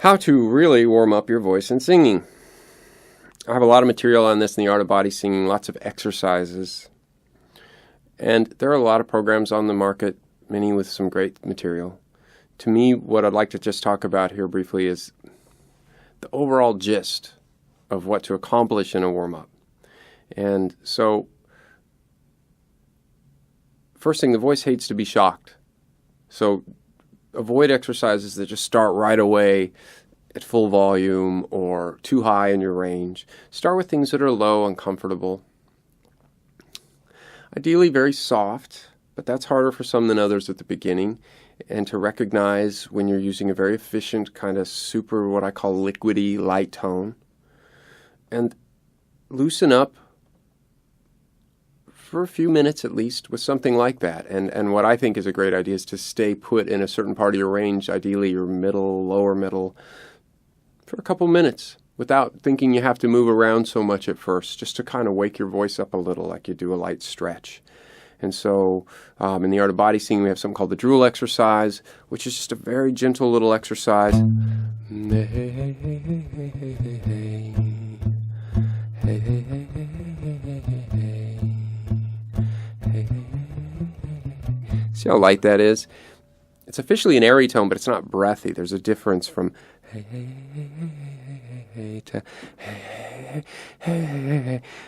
How to really warm up your voice in singing. I have a lot of material on this in the Art of Body Singing, lots of exercises. And there are a lot of programs on the market, many with some great material. To me, what I'd like to just talk about here briefly is the overall gist of what to accomplish in a warm-up. And so, first thing, the voice hates to be shocked. So avoid exercises that just start right away at full volume or too high in your range. Start with things that are low and comfortable. Ideally very soft, but that's harder for some than others at the beginning. And to recognize when you're using a very efficient kind of super, what I call liquidy light tone. And loosen up for a few minutes at least with something like that. And what I think is a great idea is to stay put in a certain part of your range, ideally your middle, lower middle, for a couple minutes without thinking you have to move around so much at first, just to kind of wake your voice up a little like you do a light stretch. And so in the Art of Body Singing, we have something called the drool exercise, which is just a very gentle little exercise. See how light that is? It's officially an airy tone, but it's not breathy. There's a difference from to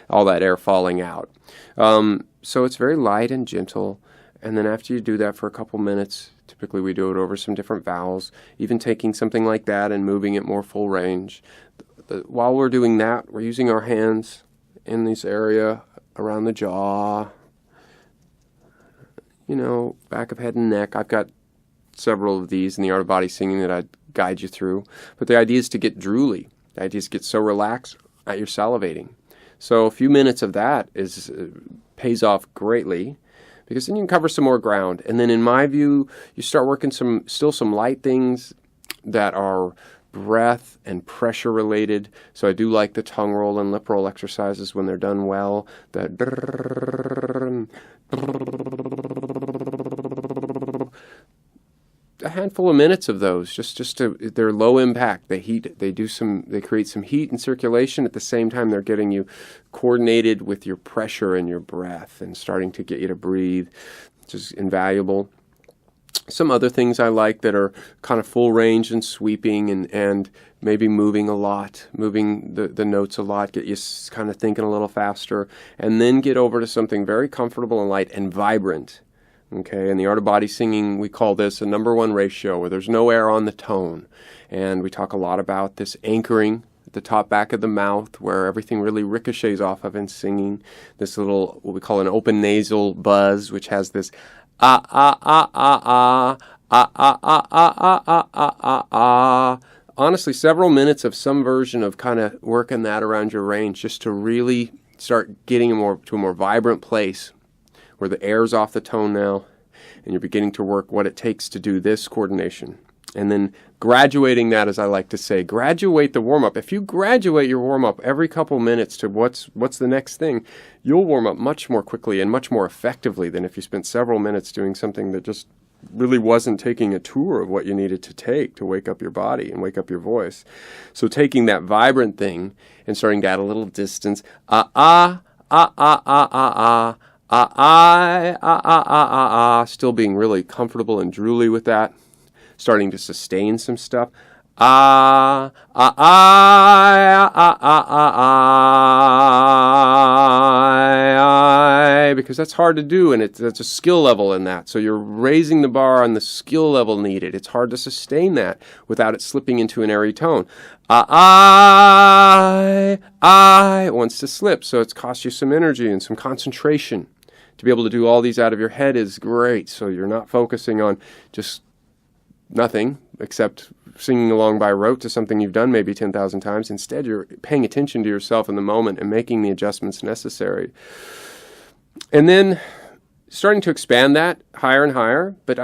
all that air falling out. So it's very light and gentle. And then after you do that for a couple minutes, typically we do it over some different vowels, even taking something like that and moving it more full range. While we're doing that, we're using our hands in this area around the jaw, back of head and neck. I've got several of these in the Art of Body Singing that I'd guide you through. But the idea is to get drooly. The idea is to get so relaxed that you're salivating. So a few minutes of that pays off greatly, because then you can cover some more ground. And then in my view, you start working some light things that are breath and pressure related. So I do like the tongue roll and lip roll exercises when they're done well. A handful of minutes of those, they're low impact. They create some heat and circulation at the same time they're getting you coordinated with your pressure and your breath and starting to get you to breathe, which is invaluable. Some other things I like that are kind of full range and sweeping and maybe moving a lot, moving the notes a lot, get you kind of thinking a little faster, and then get over to something very comfortable and light and vibrant. Okay, in the Art of Body Singing, we call this a #1 ratio, where there's no air on the tone. And we talk a lot about this anchoring at the top back of the mouth, where everything really ricochets off of in singing. This little, what we call an open nasal buzz, which has this honestly, several minutes of some version of kind of working that around your range, just to really start getting to a more vibrant place where the air's off the tone now, and you're beginning to work what it takes to do this coordination. And then graduating that, as I like to say, graduate the warm-up. If you graduate your warm-up every couple minutes to what's the next thing, you'll warm up much more quickly and much more effectively than if you spent several minutes doing something that just really wasn't taking a tour of what you needed to take to wake up your body and wake up your voice. So taking that vibrant thing and starting to add a little distance, still being really comfortable and drooly with that, starting to sustain some stuff. Because that's hard to do, and that's a skill level in that. So you're raising the bar on the skill level needed. It's hard to sustain that without it slipping into an airy tone. It wants to slip, so it's cost you some energy and some concentration. To be able to do all these out of your head is great, so you're not focusing on just nothing except singing along by rote to something you've done maybe 10,000 times. Instead, you're paying attention to yourself in the moment and making the adjustments necessary. And then starting to expand that higher and higher, but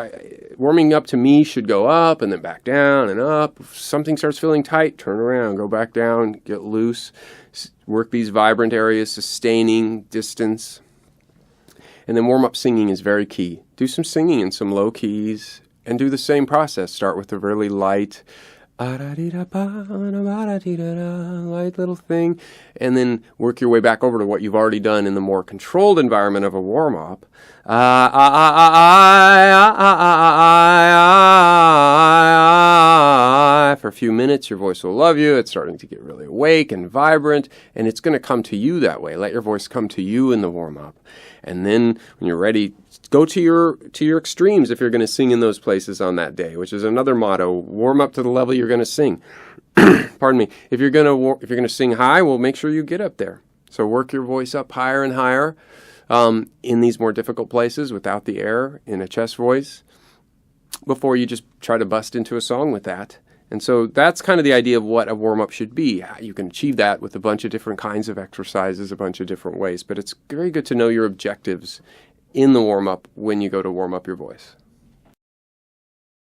warming up to me should go up and then back down and up. If something starts feeling tight, turn around, go back down, get loose, work these vibrant areas, sustaining distance. And then warm-up singing is very key. Do some singing in some low keys and do the same process. Start with a really light light little thing, and then work your way back over to what you've already done in the more controlled environment of a warm-up. For a few minutes, your voice will love you. It's starting to get really awake and vibrant, and it's going to come to you that way. Let your voice come to you in the warm-up. And then when you're ready, go to your extremes if you're going to sing in those places on that day, which is another motto. Warm up to the level you're going to sing. Pardon me. If you're going to sing high, well, make sure you get up there. So work your voice up higher and higher in these more difficult places without the air in a chest voice before you just try to bust into a song with that. And so that's kind of the idea of what a warm-up should be. You can achieve that with a bunch of different kinds of exercises, a bunch of different ways. But it's very good to know your objectives in the warm-up when you go to warm up your voice.